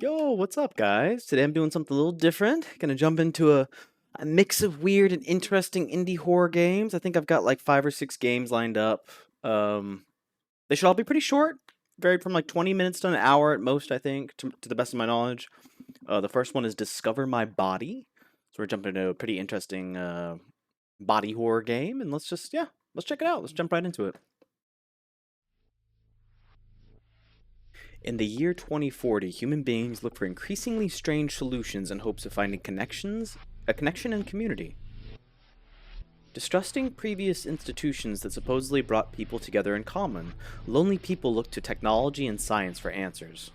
Yo, what's up, guys? Today I'm doing something a little different. Gonna jump into a mix of weird and interesting indie horror games. I think I've got like 5 or 6 games lined up. Um, they should all be pretty short, varied from like 20 minutes to an hour at most, I think, to the best of my knowledge. The first one is Discover My Body. So we're jumping into a pretty interesting body horror game, and let's check it out. Let's jump right into it. In the year 2040, human beings look for increasingly strange solutions in hopes of finding a connection and community. Distrusting previous institutions that supposedly brought people together in common, lonely people look to technology and science for answers.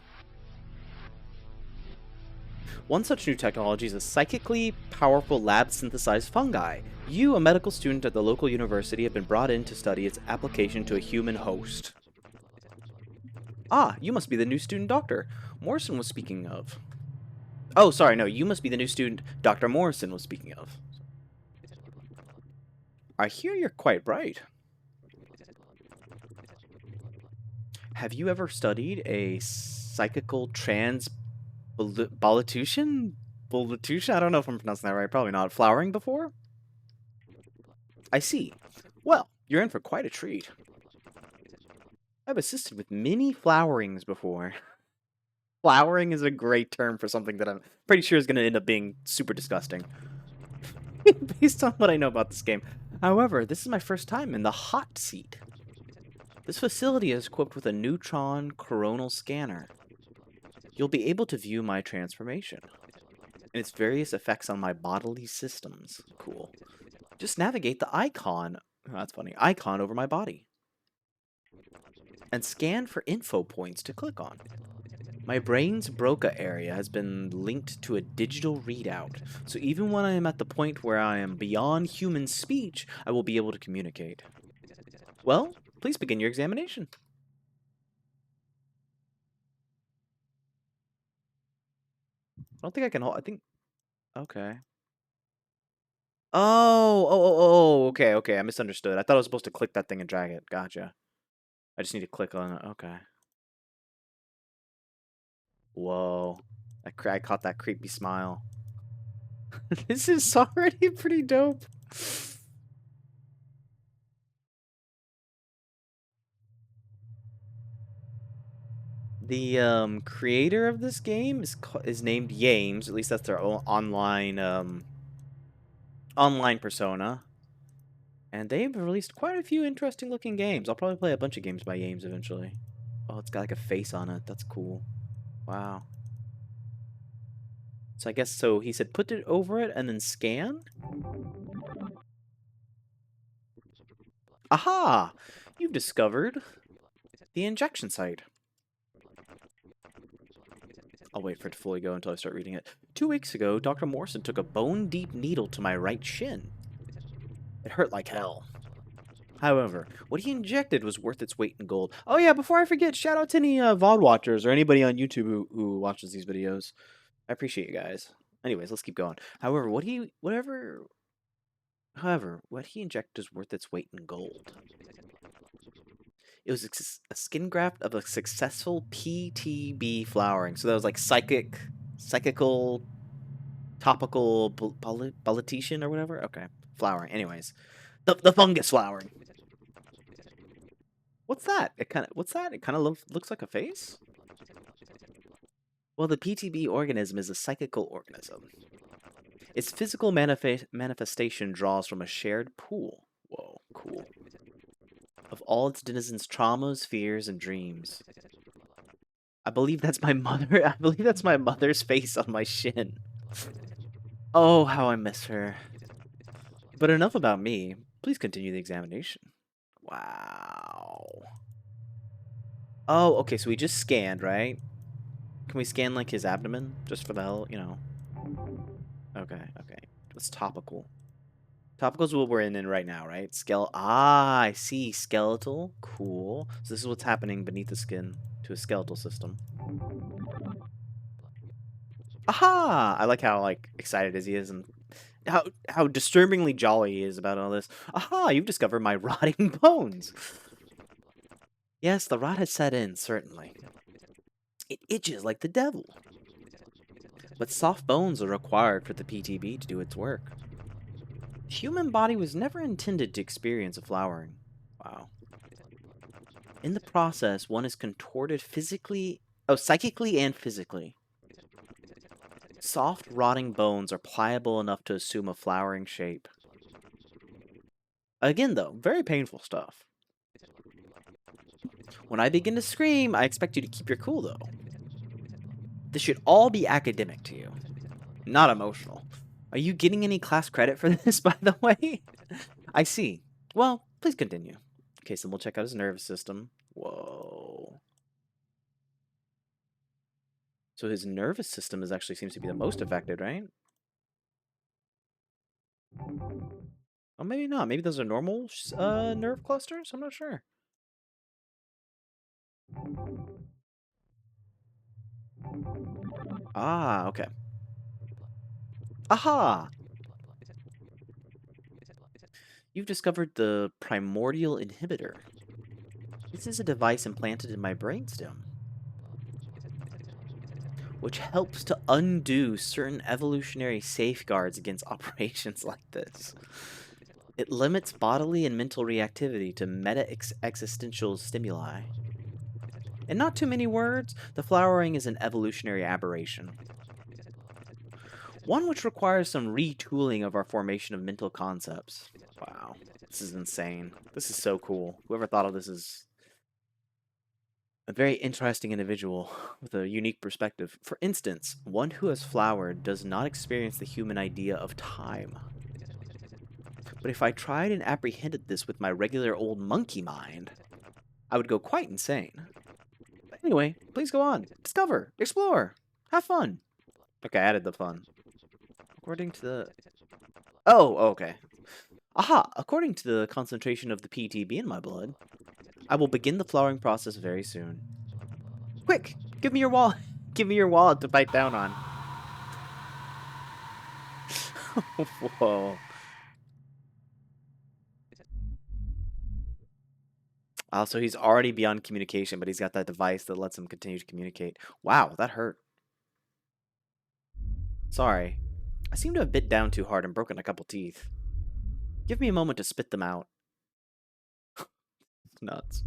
One such new technology is a psychically powerful lab synthesized fungi. You, a medical student at the local university, have been brought in to study its application to a human host. Ah, you must be the new student doctor Morrison was speaking of. Oh, sorry, no, you must be the new student Dr. Morrison was speaking of. I hear you're quite bright. Have you ever studied a psychical transvolution? Volutution? I don't know if I'm pronouncing that right. Probably not. Flowering before? I see. Well, you're in for quite a treat. I've assisted with many flowerings before. Flowering is a great term for something that I'm pretty sure is going to end up being super disgusting. Based on what I know about this game. However, this is my first time in the hot seat. This facility is equipped with a neutron coronal scanner. You'll be able to view my transformation and its various effects on my bodily systems. Cool. Just navigate the icon, oh, that's funny, icon over my body. And scan for info points to click on. My brain's Broca area has been linked to a digital readout, so even when I am at the point where I am beyond human speech, I will be able to communicate. Well, please begin your examination. I don't think I can hold, I think, okay. Okay, I misunderstood. I thought I was supposed to click that thing and drag it. Gotcha. I just need to click on it. Okay. Whoa. I caught that creepy smile. This is already pretty dope. The creator of this game is named Yames. At least that's their online persona. And they've released quite a few interesting looking games. I'll probably play a bunch of games by Yames eventually. Oh, it's got like a face on it. That's cool. Wow. So I guess so he said put it over it and then scan? Aha! You've discovered the injection site. I'll wait for it to fully go until I start reading it. 2 weeks ago, Dr. Morrison took a bone-deep needle to my right shin. It hurt like hell. However, what he injected was worth its weight in gold. Oh yeah, before I forget, shout out to any VOD watchers or anybody on YouTube who watches these videos. I appreciate you guys. Anyways, let's keep going. However, what he injected is worth its weight in gold. It was a skin graft of a successful PTB flowering. So that was like psychical, topical politician or whatever. Okay, flowering. Anyways, the fungus flowering. What's that? What's that? It kind of looks like a face. Well, the PTB organism is a psychical organism. Its physical manifestation draws from a shared pool. Whoa, cool. Of all its denizens' traumas, fears, and dreams. I believe that's my mother. I believe that's my mother's face on my shin. Oh, how I miss her. But enough about me. Please continue the examination. Wow. Oh, okay, so we just scanned, right? Can we scan, like, his abdomen? Just for the hell, you know? Okay. What's topical? Topical's what we're in right now, right? I see. Skeletal. Cool. So this is what's happening beneath the skin to a skeletal system. Aha! I like how, like, excited as he is and how disturbingly jolly he is about all this. Aha! You've discovered my rotting bones! Yes, the rot has set in, certainly. It itches like the devil. But soft bones are required for the PTB to do its work. The human body was never intended to experience a flowering. Wow. In the process, one is contorted psychically and physically. Soft, rotting bones are pliable enough to assume a flowering shape. Again, though, very painful stuff. When I begin to scream, I expect you to keep your cool, though. This should all be academic to you, not emotional. Are you getting any class credit for this, by the way? I see. Well, please continue. Okay, so we'll check out his nervous system. Whoa. So his nervous system actually seems to be the most affected, right? Oh, maybe not. Maybe those are normal nerve clusters? I'm not sure. Ah, okay. Aha! You've discovered the primordial inhibitor. This is a device implanted in my brainstem, which helps to undo certain evolutionary safeguards against operations like this. It limits bodily and mental reactivity to meta-existential stimuli. In not too many words, the flowering is an evolutionary aberration. One which requires some retooling of our formation of mental concepts. Wow, this is insane. This is so cool. Whoever thought of this is a very interesting individual with a unique perspective. For instance, one who has flowered does not experience the human idea of time. But if I tried and apprehended this with my regular old monkey mind, I would go quite insane. But anyway, please go on. Discover, explore, have fun. Okay, I added the fun. According to the... Oh, okay. Aha! According to the concentration of the PTB in my blood, I will begin the flowering process very soon. Quick! Give me your wallet! Give me your wallet to bite down on. Whoa. So he's already beyond communication, but he's got that device that lets him continue to communicate. Wow, that hurt. Sorry. I seem to have bit down too hard and broken a couple teeth. Give me a moment to spit them out. Nuts.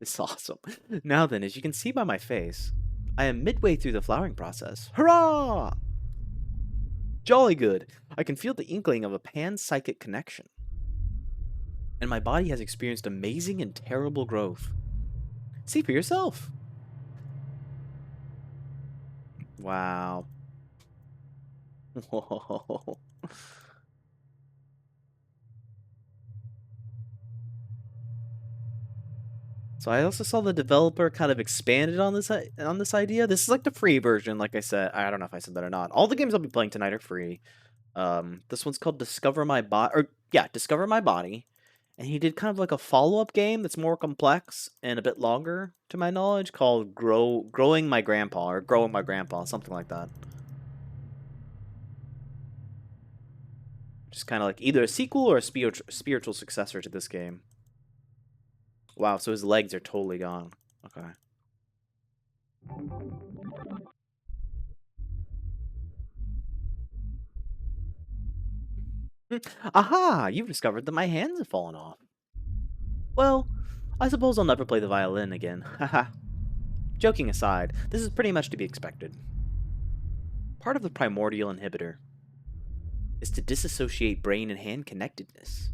It's awesome. Now then, as you can see by my face, I am midway through the flowering process. Hurrah! Jolly good. I can feel the inkling of a pan-psychic connection. And my body has experienced amazing and terrible growth. See for yourself. Wow. Whoa. So I also saw the developer kind of expanded on this idea. This is like the free version, like I said. I don't know if I said that or not. All the games I'll be playing tonight are free. This one's called Discover My Body, or yeah, Discover My Body. And he did kind of like a follow-up game that's more complex and a bit longer, to my knowledge, called Growing My Grandpa, or Growing My Grandpa, something like that. Just kind of like either a sequel or a spiritual successor to this game. Wow, so his legs are totally gone. Okay. Aha! You've discovered that my hands have fallen off. Well, I suppose I'll never play the violin again. Haha. Joking aside, this is pretty much to be expected. Part of the primordial inhibitor is to disassociate brain and hand connectedness.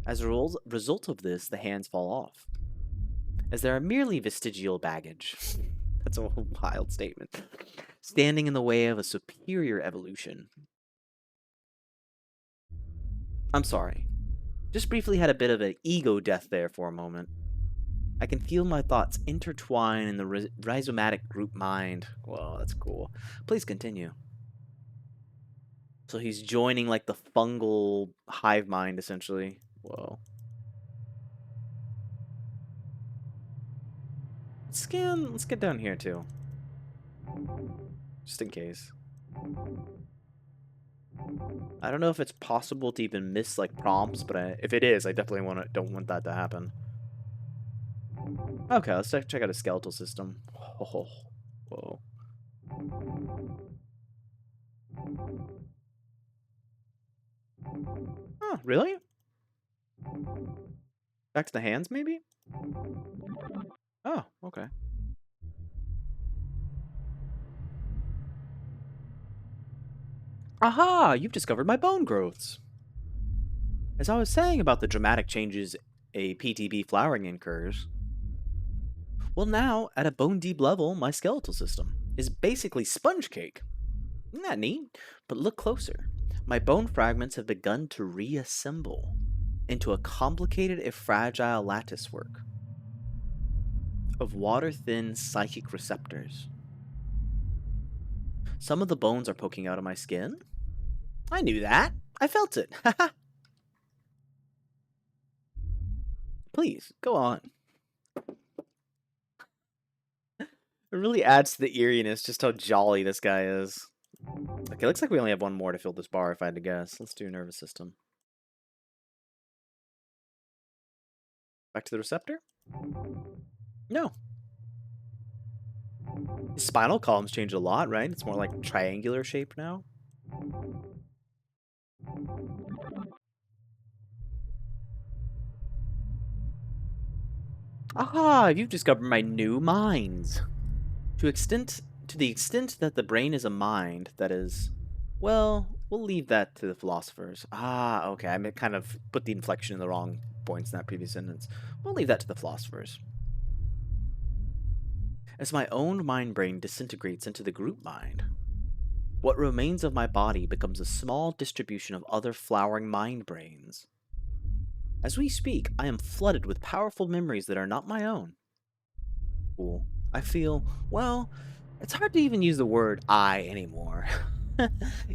As a result of this, the hands fall off, as they are merely vestigial baggage. That's a wild statement. Standing in the way of a superior evolution. I'm sorry. Just briefly had a bit of an ego death there for a moment. I can feel my thoughts intertwine in the rhizomatic group mind. Whoa, that's cool. Please continue. So he's joining like the fungal hive mind, essentially. Whoa. Let's get down here too. Just in case. I don't know if it's possible to even miss like prompts, but if it is, I definitely don't want that to happen. Okay, let's check out a skeletal system. Oh, whoa. Oh, really? Back to the hands, maybe? Oh, okay. Aha! You've discovered my bone growths. As I was saying about the dramatic changes a PTB flowering incurs, well, now, at a bone deep level, my skeletal system is basically sponge cake. Isn't that neat? But look closer. My bone fragments have begun to reassemble into a complicated if fragile lattice work of water thin psychic receptors. Some of the bones are poking out of my skin. I knew that. I felt it. Please, go on. It really adds to the eeriness just how jolly this guy is. Okay, looks like we only have one more to fill this bar if I had to guess. Let's do nervous system. Back to the receptor? No. His spinal column's changed a lot, right? It's more like triangular shape now. Aha! You've discovered my new minds. To the extent that the brain is a mind, that is, well, we'll leave that to the philosophers. Ah, okay, kind of put the inflection in the wrong points in that previous sentence. We'll leave that to the philosophers. As my own mind brain disintegrates into the group mind, what remains of my body becomes a small distribution of other flowering mind brains. As we speak, I am flooded with powerful memories that are not my own. Cool. I feel, well, it's hard to even use the word I anymore.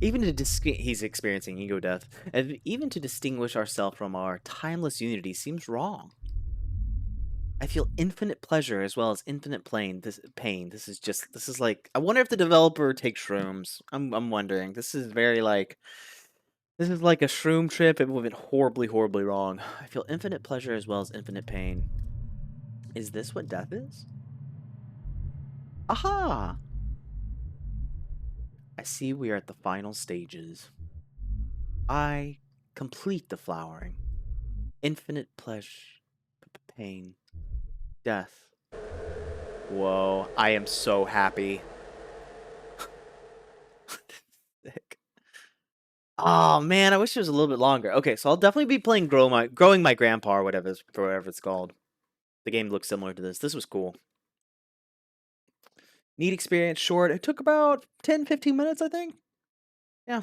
Even to he's experiencing ego death, and even to distinguish ourselves from our timeless unity seems wrong. I feel infinite pleasure as well as infinite pain. This is like, I wonder if the developer takes shrooms. I'm wondering. This is like a shroom trip. It went horribly, horribly wrong. I feel infinite pleasure as well as infinite pain. Is this what death is? Aha! I see we are at the final stages. I complete the flowering. Infinite pleasure, pain, death. Whoa, I am so happy. Sick. Oh man, I wish it was a little bit longer. Okay, so I'll definitely be playing growing my grandpa or whatever it's called. The game looks similar to this. This was cool. Neat experience, short. It took about 10-15 minutes, I think. Yeah.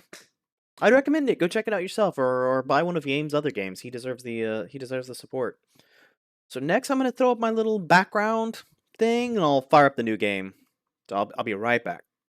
I'd recommend it. Go check it out yourself, or buy one of Yame's other games. He deserves the support. So next, I'm gonna throw up my little background thing, and I'll fire up the new game. So I'll be right back.